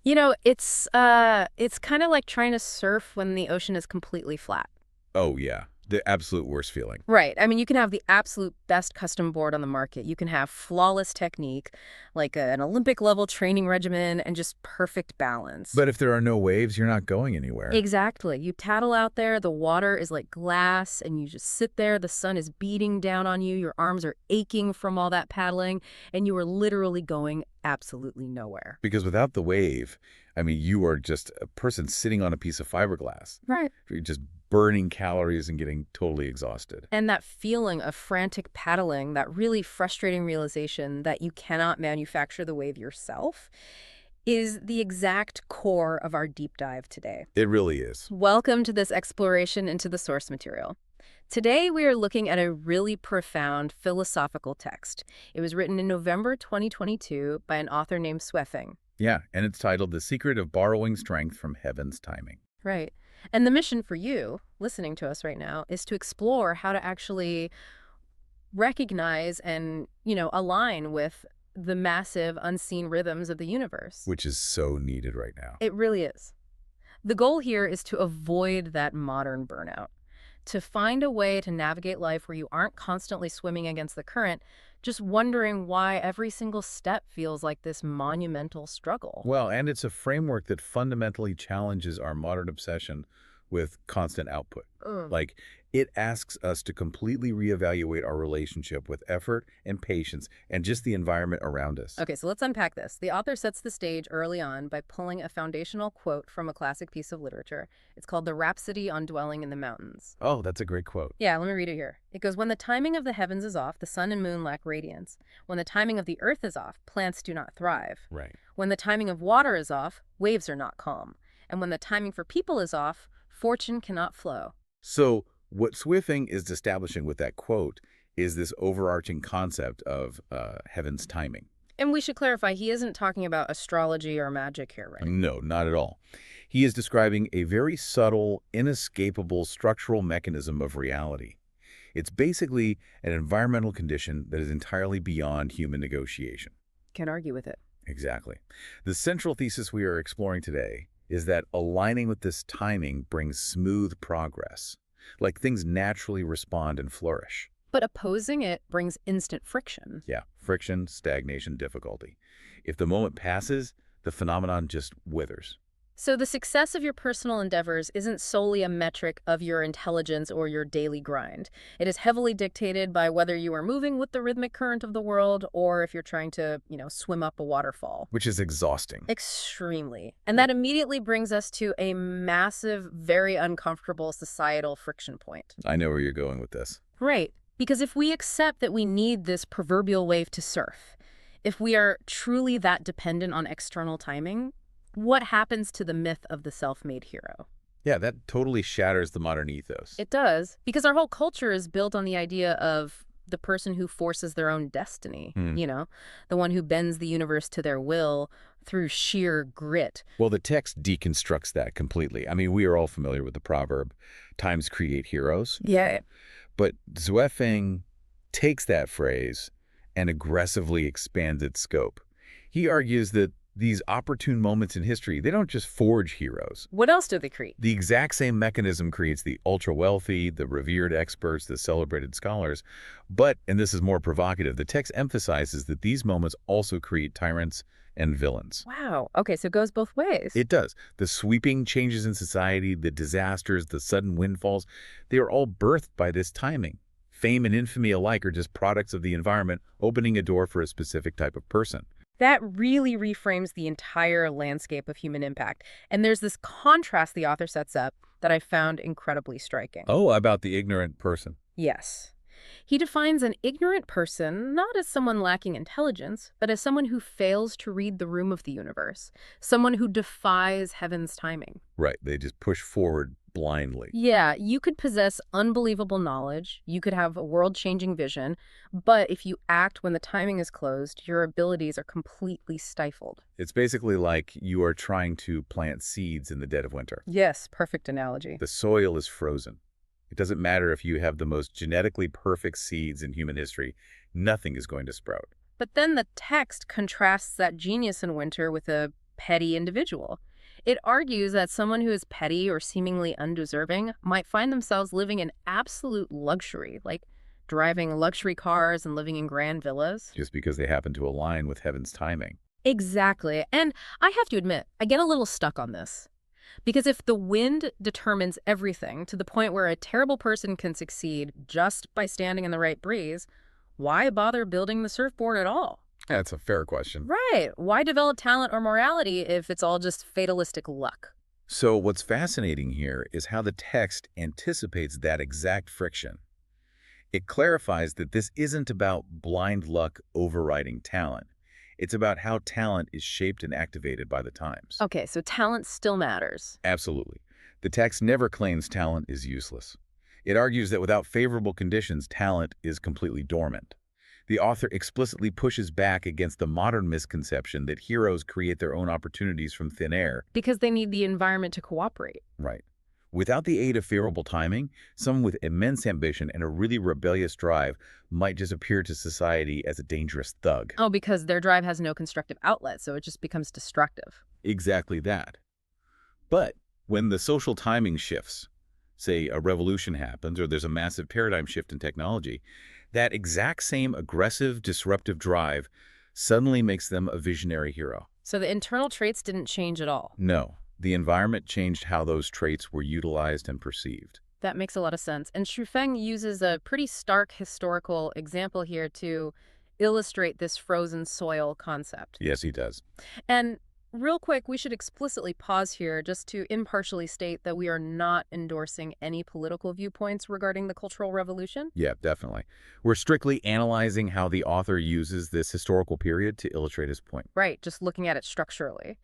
It's kind of like trying to surf when the ocean is completely flat. Oh, yeah. The absolute worst feeling. Right. I mean, you can have the absolute best custom board on the market. You can have flawless technique, like an Olympic level training regimen, and just perfect balance. But if there are no waves, you're not going anywhere. Exactly. You paddle out there, the water is like glass, and you just sit there. The sun is beating down on you. Your arms are aching from all that paddling, and you are literally going absolutely nowhere. Because without the wave, I mean, you are just a person sitting on a piece of fiberglass. Right. You're just burning calories and getting totally exhausted. And that feeling of frantic paddling, that really frustrating realization that you cannot manufacture the wave yourself, is the exact core of our deep dive today. It really is. Welcome to this exploration into the source material. Today, we are looking at a really profound philosophical text. It was written in November 2022 by an author named Swefeng. Yeah, and it's titled The Secret of Borrowing Strength from Heaven's Timing. Right. And the mission for you, listening to us right now, is to explore how to actually recognize and, align with the massive unseen rhythms of the universe. Which is so needed right now. It really is. The goal here is to avoid that modern burnout, to find a way to navigate life where you aren't constantly swimming against the current, just wondering why every single step feels like this monumental struggle. Well, and it's a framework that fundamentally challenges our modern obsession with constant output. Like, it asks us to completely reevaluate our relationship with effort and patience and just the environment around us. Okay, so let's unpack this. The author sets the stage early on by pulling a foundational quote from a classic piece of literature. It's called The Rhapsody on Dwelling in the Mountains. Oh, that's a great quote. Yeah, let me read it here. It goes, "When the timing of the heavens is off, the sun and moon lack radiance. When the timing of the earth is off, plants do not thrive. Right. When the timing of water is off, waves are not calm. And when the timing for people is off, fortune cannot flow." So what Swifting is establishing with that quote is this overarching concept of heaven's timing. And we should clarify, he isn't talking about astrology or magic here, right? No, not at all. He is describing a very subtle, inescapable structural mechanism of reality. It's basically an environmental condition that is entirely beyond human negotiation. Can't argue with it. Exactly. The central thesis we are exploring today is that aligning with this timing brings smooth progress, like things naturally respond and flourish. But opposing it brings instant friction. Yeah, friction, stagnation, difficulty. If the moment passes, the phenomenon just withers. So the success of your personal endeavors isn't solely a metric of your intelligence or your daily grind. It is heavily dictated by whether you are moving with the rhythmic current of the world or if you're trying to, swim up a waterfall. Which is exhausting. Extremely. And that immediately brings us to a massive, very uncomfortable societal friction point. I know where you're going with this. Right. Because if we accept that we need this proverbial wave to surf, if we are truly that dependent on external timing, what happens to the myth of the self-made hero? Yeah, that totally shatters the modern ethos. It does, because our whole culture is built on the idea of the person who forces their own destiny, the one who bends the universe to their will through sheer grit. Well, the text deconstructs that completely. I mean, we are all familiar with the proverb, times create heroes. Yeah. But Zwefeng takes that phrase and aggressively expands its scope. He argues that these opportune moments in history, they don't just forge heroes. What else do they create? The exact same mechanism creates the ultra-wealthy, the revered experts, the celebrated scholars. But, and this is more provocative, the text emphasizes that these moments also create tyrants and villains. Wow. Okay, so it goes both ways. It does. The sweeping changes in society, the disasters, the sudden windfalls, they are all birthed by this timing. Fame and infamy alike are just products of the environment opening a door for a specific type of person. That really reframes the entire landscape of human impact. And there's this contrast the author sets up that I found incredibly striking. Oh, about the ignorant person. Yes. He defines an ignorant person not as someone lacking intelligence, but as someone who fails to read the room of the universe, someone who defies heaven's timing. Right, they just push forward blindly. Yeah, you could possess unbelievable knowledge, you could have a world-changing vision, but if you act when the timing is closed, your abilities are completely stifled. It's basically like you are trying to plant seeds in the dead of winter. Yes, perfect analogy. The soil is frozen. It doesn't matter if you have the most genetically perfect seeds in human history, nothing is going to sprout. But then the text contrasts that genius in winter with a petty individual. It argues that someone who is petty or seemingly undeserving might find themselves living in absolute luxury, like driving luxury cars and living in grand villas. Just because they happen to align with heaven's timing. Exactly. And I have to admit, I get a little stuck on this. Because if the wind determines everything to the point where a terrible person can succeed just by standing in the right breeze, why bother building the surfboard at all? That's a fair question. Right. Why develop talent or morality if it's all just fatalistic luck? So what's fascinating here is how the text anticipates that exact friction. It clarifies that this isn't about blind luck overriding talent. It's about how talent is shaped and activated by the times. Okay, so talent still matters. Absolutely. The text never claims talent is useless. It argues that without favorable conditions, talent is completely dormant. The author explicitly pushes back against the modern misconception that heroes create their own opportunities from thin air. Because they need the environment to cooperate. Right. Without the aid of favorable timing, someone with immense ambition and a really rebellious drive might just appear to society as a dangerous thug. Oh, because their drive has no constructive outlet, so it just becomes destructive. Exactly that. But when the social timing shifts, say a revolution happens or there's a massive paradigm shift in technology, that exact same aggressive, disruptive drive suddenly makes them a visionary hero. So the internal traits didn't change at all. No, the environment changed how those traits were utilized and perceived. That makes a lot of sense. And Shufeng uses a pretty stark historical example here to illustrate this frozen soil concept. Yes, he does. And real quick, we should explicitly pause here just to impartially state that we are not endorsing any political viewpoints regarding the Cultural Revolution. Yeah, definitely. We're strictly analyzing how the author uses this historical period to illustrate his point. Right, just looking at it structurally.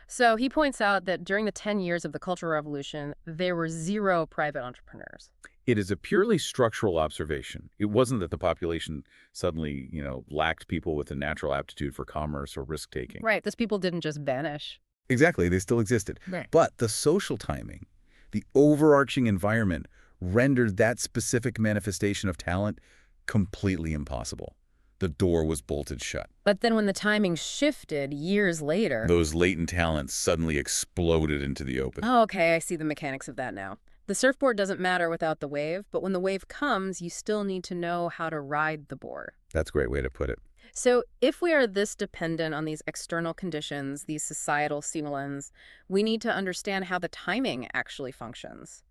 So he points out that during the 10 years of the Cultural Revolution, there were 0 private entrepreneurs. It is a purely structural observation. It wasn't that the population suddenly, lacked people with a natural aptitude for commerce or risk-taking. Right, those people didn't just vanish. Exactly, they still existed. Right. But the social timing, the overarching environment, rendered that specific manifestation of talent completely impossible. The door was bolted shut. But then when the timing shifted years later... Those latent talents suddenly exploded into the open. Oh, okay, I see the mechanics of that now. The surfboard doesn't matter without the wave, but when the wave comes, you still need to know how to ride the board. That's a great way to put it. So if we are this dependent on these external conditions, these societal stimulants, we need to understand how the timing actually functions.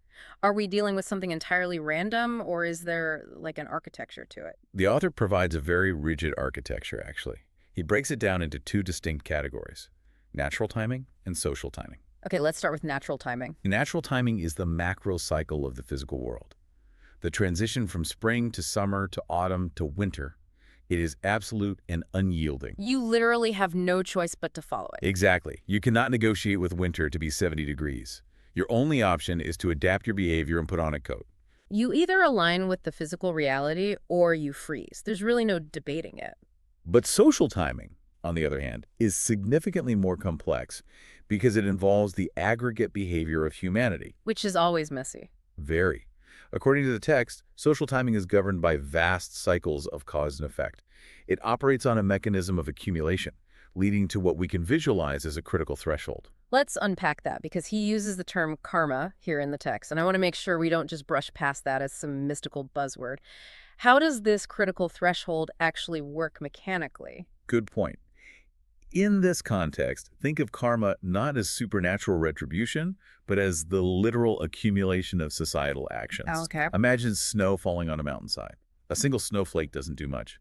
Are we dealing with something entirely random, or is there like an architecture to it? The author provides a very rigid architecture, actually. He breaks it down into 2 distinct categories: natural timing and social timing. Okay, let's start with natural timing. Natural timing is the macro cycle of the physical world. The transition from spring to summer to autumn to winter. It is absolute and unyielding. You literally have no choice but to follow it. Exactly. You cannot negotiate with winter to be 70 degrees. Your only option is to adapt your behavior and put on a coat. You either align with the physical reality or you freeze. There's really no debating it. But social timing, on the other hand, is significantly more complex because it involves the aggregate behavior of humanity. Which is always messy. Very. According to the text, social timing is governed by vast cycles of cause and effect. It operates on a mechanism of accumulation, leading to what we can visualize as a critical threshold. Let's unpack that because he uses the term karma here in the text, and I want to make sure we don't just brush past that as some mystical buzzword. How does this critical threshold actually work mechanically? Good point. In this context, think of karma not as supernatural retribution, but as the literal accumulation of societal actions. Okay. Imagine snow falling on a mountainside. A single snowflake doesn't do much.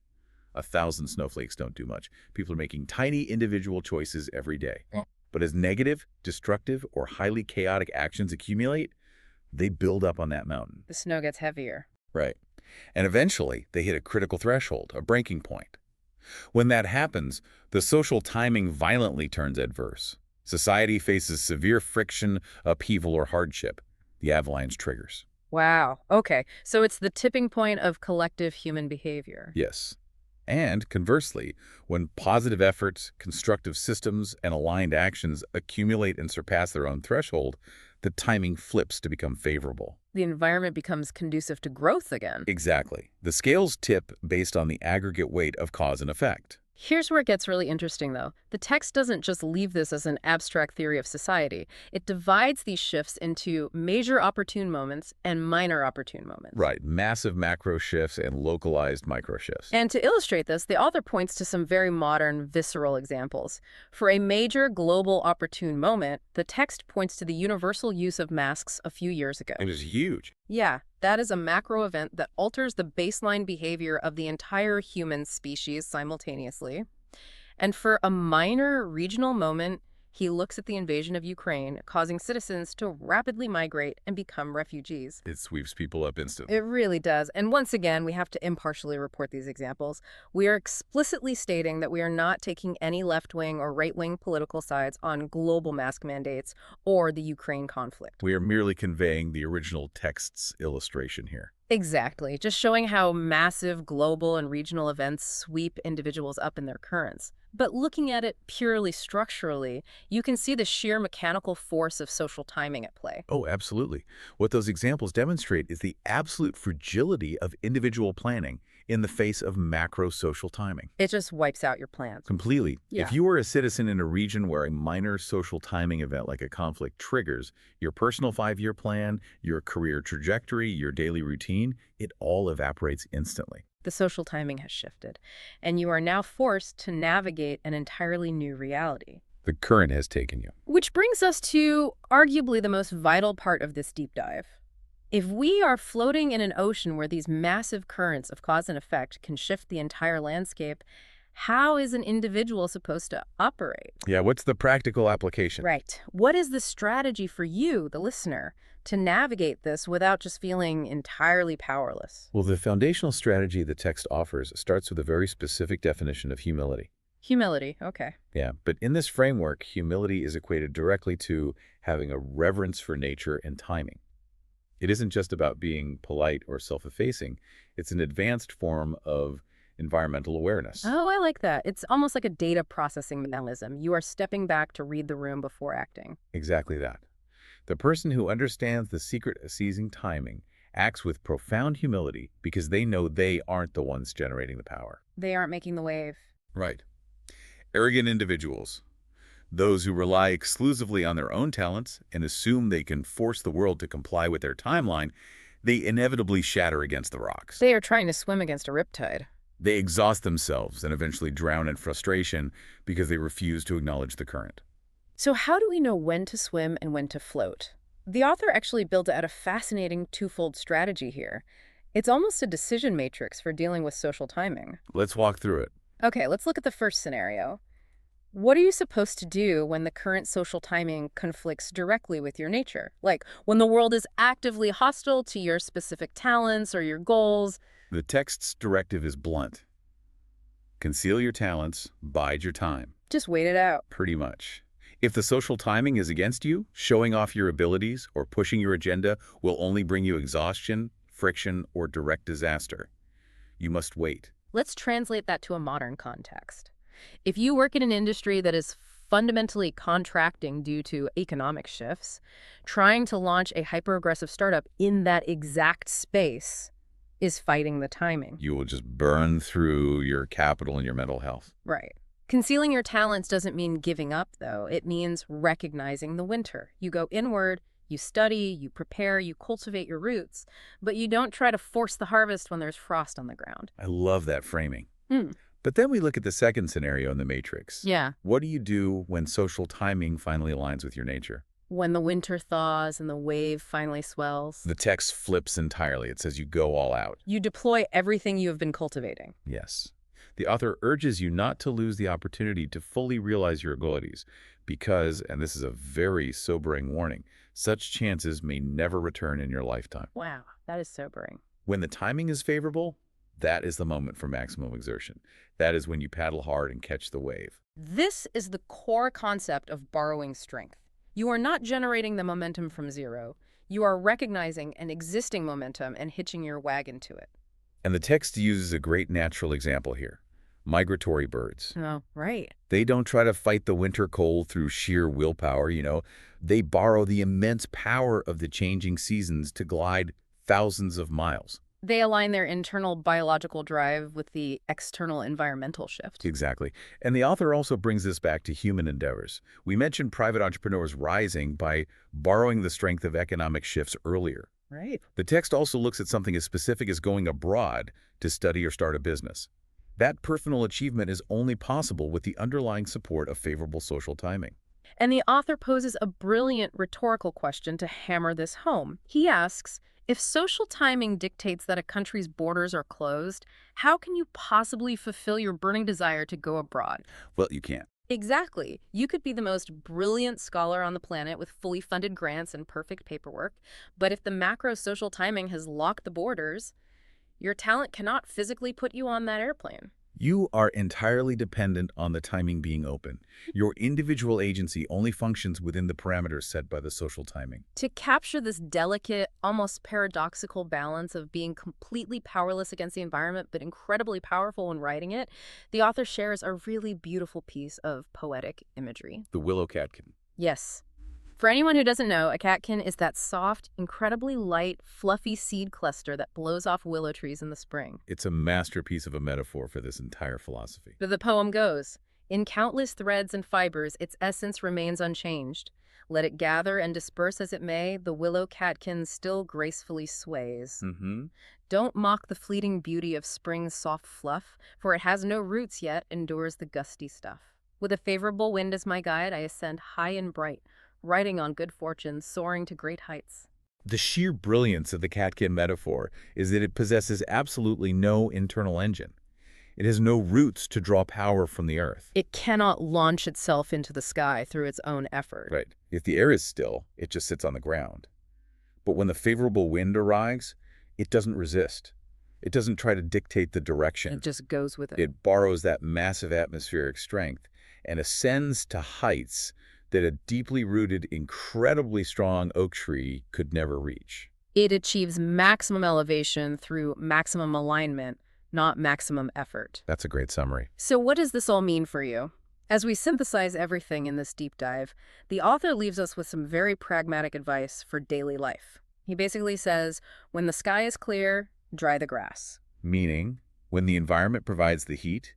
1,000 snowflakes don't do much. People are making tiny individual choices every day. But as negative, destructive, or highly chaotic actions accumulate, they build up on that mountain. The snow gets heavier. Right. And eventually, they hit a critical threshold, a breaking point. When that happens, the social timing violently turns adverse. Society faces severe friction, upheaval, or hardship. The avalanche triggers. Wow. Okay. So it's the tipping point of collective human behavior. Yes. And conversely, when positive efforts, constructive systems, and aligned actions accumulate and surpass their own threshold, the timing flips to become favorable. The environment becomes conducive to growth again. Exactly. The scales tip based on the aggregate weight of cause and effect. Here's where it gets really interesting, though. The text doesn't just leave this as an abstract theory of society. It divides these shifts into major opportune moments and minor opportune moments. Right, massive macro shifts and localized micro shifts. And to illustrate this, the author points to some very modern, visceral examples. For a major global opportune moment, the text points to the universal use of masks a few years ago. It is huge. Yeah, that is a macro event that alters the baseline behavior of the entire human species simultaneously. And for a minor regional moment, he looks at the invasion of Ukraine, causing citizens to rapidly migrate and become refugees. It sweeps people up It instantly. really does. And once again, we have to impartially report these examples. We are explicitly stating that we are not taking any left-wing or right-wing political sides on global mask mandates or the Ukraine conflict. We are merely conveying the original text's illustration here. Exactly. Just showing how massive global and regional events sweep individuals up in their currents. But looking at it purely structurally, you can see the sheer mechanical force of social timing at play. Oh, absolutely. What those examples demonstrate is the absolute fragility of individual planning in the face of macro social timing. It just wipes out your plans. Completely. Yeah. If you are a citizen in a region where a minor social timing event like a conflict triggers your personal 5-year plan, your career trajectory, your daily routine, it all evaporates instantly. The social timing has shifted, and you are now forced to navigate an entirely new reality. The current has taken you. Which brings us to arguably the most vital part of this deep dive. If we are floating in an ocean where these massive currents of cause and effect can shift the entire landscape, how is an individual supposed to operate? Yeah, what's the practical application? Right. What is the strategy for you, the listener, to navigate this without just feeling entirely powerless? Well, the foundational strategy the text offers starts with a very specific definition of humility. Humility, okay. Yeah, but in this framework, humility is equated directly to having a reverence for nature and timing. It isn't just about being polite or self-effacing. It's an advanced form of environmental awareness. Oh, I like that. It's almost like a data processing mechanism. You are stepping back to read the room before acting. Exactly that. The person who understands the secret of seizing timing acts with profound humility because they know they aren't the ones generating the power. They aren't making the wave. Right. Arrogant individuals, those who rely exclusively on their own talents and assume they can force the world to comply with their timeline, they inevitably shatter against the rocks. They are trying to swim against a riptide. They exhaust themselves and eventually drown in frustration because they refuse to acknowledge the current. So how do we know when to swim and when to float? The author actually built out a fascinating twofold strategy here. It's almost a decision matrix for dealing with social timing. Let's walk through it. Okay, let's look at the first scenario. What are you supposed to do when the current social timing conflicts directly with your nature? Like when the world is actively hostile to your specific talents or your goals? The text's directive is blunt. Conceal your talents, bide your time. Just wait it out. Pretty much. If the social timing is against you, showing off your abilities or pushing your agenda will only bring you exhaustion, friction, or direct disaster. You must wait. Let's translate that to a modern context. If you work in an industry that is fundamentally contracting due to economic shifts, trying to launch a hyper-aggressive startup in that exact space is fighting the timing. You will just burn through your capital and your mental health. Right. Concealing your talents doesn't mean giving up, though. It means recognizing the winter. You go inward, you study, you prepare, you cultivate your roots, but you don't try to force the harvest when there's frost on the ground. I love that framing. Hmm. But then we look at the second scenario in the Matrix. Yeah. What do you do when social timing finally aligns with your nature? When the winter thaws and the wave finally swells, The text flips entirely. It says you go all out. you deploy everything you have been cultivating. Yes. The author urges you not to lose the opportunity to fully realize your abilities because, and this is a very sobering warning, such chances may never return in your lifetime. Wow, that is sobering. When the timing is favorable, that is the moment for maximum exertion. That is when you paddle hard and catch the wave. This is the core concept of borrowing strength. You are not generating the momentum from zero. You are recognizing an existing momentum and hitching your wagon to it. And the text uses a great natural example here. Migratory birds. Oh, right. They don't try to fight the winter cold through sheer willpower, They borrow the immense power of the changing seasons to glide thousands of miles. They align their internal biological drive with the external environmental shift. Exactly. And the author also brings this back to human endeavors. We mentioned private entrepreneurs rising by borrowing the strength of economic shifts earlier. Right. The text also looks at something as specific as going abroad to study or start a business. That personal achievement is only possible with the underlying support of favorable social timing. And the author poses a brilliant rhetorical question to hammer this home. He asks, if social timing dictates that a country's borders are closed, how can you possibly fulfill your burning desire to go abroad? Well, you can't. Exactly. You could be the most brilliant scholar on the planet with fully funded grants and perfect paperwork, but if the macro social timing has locked the borders, your talent cannot physically put you on that airplane. You are entirely dependent on the timing being open. Your individual agency only functions within the parameters set by the social timing. To capture this delicate, almost paradoxical balance of being completely powerless against the environment but incredibly powerful when writing it, the author shares a really beautiful piece of poetic imagery. The willow catkin. Yes. For anyone who doesn't know, a catkin is that soft, incredibly light, fluffy seed cluster that blows off willow trees in the spring. It's a masterpiece of a metaphor for this entire philosophy. The poem goes, in countless threads and fibers, its essence remains unchanged. Let it gather and disperse as it may, the willow catkin still gracefully sways. Don't mock the fleeting beauty of spring's soft fluff, for it has no roots yet, endures the gusty stuff. With a favorable wind as my guide, I ascend high and bright, riding on good fortune, soaring to great heights. The sheer brilliance of the catkin metaphor is that it possesses absolutely no internal engine. It has no roots to draw power from the earth. It cannot launch itself into the sky through its own effort. Right. If the air is still, it just sits on the ground. But when the favorable wind arrives, it doesn't resist. It doesn't try to dictate the direction. It just goes with it. It borrows that massive atmospheric strength and ascends to heights that a deeply rooted, incredibly strong oak tree could never reach. It achieves maximum elevation through maximum alignment, not maximum effort. That's a great summary. So what does this all mean for you? As we synthesize everything in this deep dive, the author leaves us with some very pragmatic advice for daily life. He basically says, when the sky is clear, dry the grass. Meaning, when the environment provides the heat,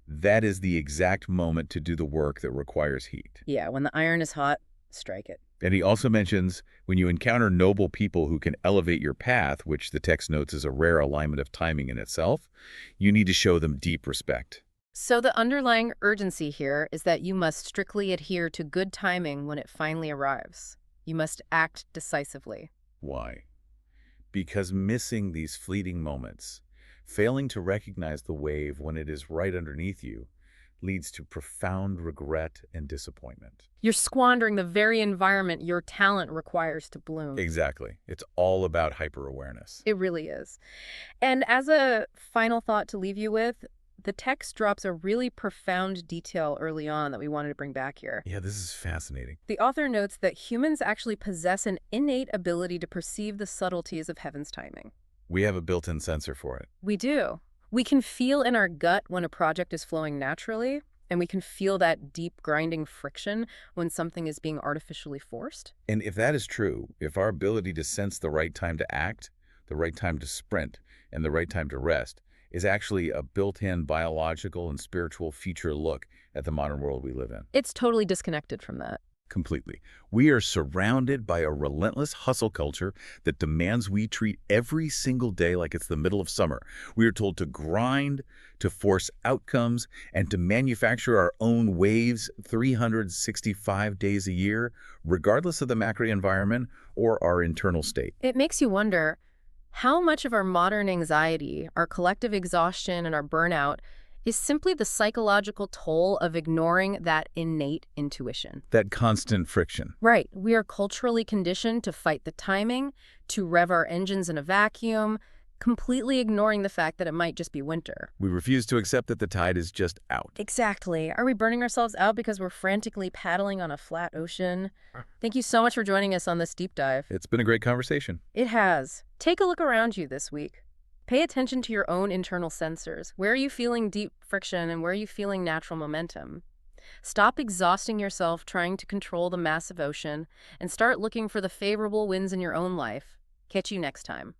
that is the exact moment to do the work that requires heat. Yeah, when the iron is hot, strike it. And he also mentions when you encounter noble people who can elevate your path, which the text notes is a rare alignment of timing in itself, you need to show them deep respect. So the underlying urgency here is that you must strictly adhere to good timing when it finally arrives. You must act decisively. Why? Because missing these fleeting moments, failing to recognize the wave when it is right underneath you, leads to profound regret and disappointment. You're squandering the very environment your talent requires to bloom. Exactly. It's all about hyper-awareness. It really is. And as a final thought to leave you with, the text drops a really profound detail early on that we wanted to bring back here. Yeah, this is fascinating. The author notes that humans actually possess an innate ability to perceive the subtleties of heaven's timing. We have a built-in sensor for it. We do. We can feel in our gut when a project is flowing naturally, and we can feel that deep grinding friction when something is being artificially forced. And if that is true, if our ability to sense the right time to act, the right time to sprint, and the right time to rest is actually a built-in biological and spiritual feature look at the modern world we live in. It's totally disconnected from that. Completely. We are surrounded by a relentless hustle culture that demands we treat every single day like it's the middle of summer. We are told to grind, to force outcomes, and to manufacture our own waves 365 days a year, regardless of the macro environment or our internal state. It makes you wonder how much of our modern anxiety, our collective exhaustion, and our burnout is simply the psychological toll of ignoring that innate intuition. That constant friction. Right. We are culturally conditioned to fight the timing, to rev our engines in a vacuum, completely ignoring the fact that it might just be winter. We refuse to accept that the tide is just out. Exactly. Are we burning ourselves out because we're frantically paddling on a flat ocean? Thank you so much for joining us on this deep dive. It's been a great conversation. It has. Take a look around you this week. Pay attention to your own internal sensors. Where are you feeling deep friction and where are you feeling natural momentum? Stop exhausting yourself trying to control the massive ocean and start looking for the favorable winds in your own life. Catch you next time.